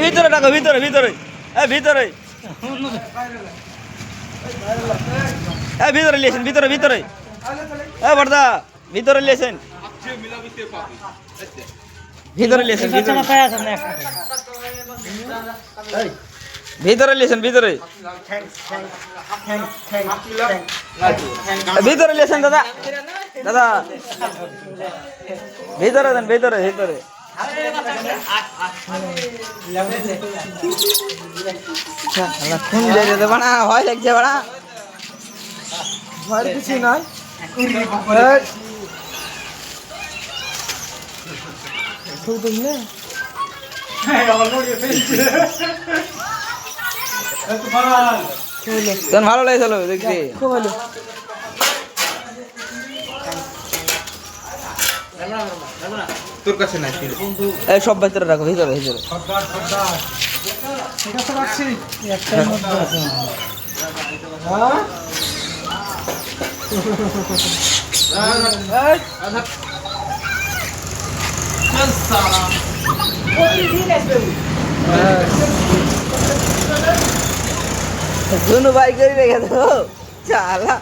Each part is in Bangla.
ভিতরে ডাকো, ভিতরে ভিতরে ভিতরে ভিতরে লিয়েছেন, ভিতরে ভিতরে বর্দা ভিতরে লিয়েছেন, ভিতরে লিয়েছেন, ভিতরে লিয়েছেন, ভিতরে ভিতরে লিয়েছেন দাদা, দাদা ভিতরে দেন, ভিতরে ভিতরে খুন যেতে দেবো না, ভয় লাগছে বাড়া, ভয়ের কিছু নয়। ভালো লাগছিল দেখছি, খুব ভালো। তোর কাছে নাই এই সব ভিতরে রাখো, ভিতরে ভিতরে দুনু ভাই করে রেখে দেবো চালা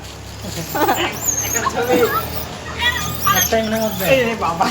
বাবা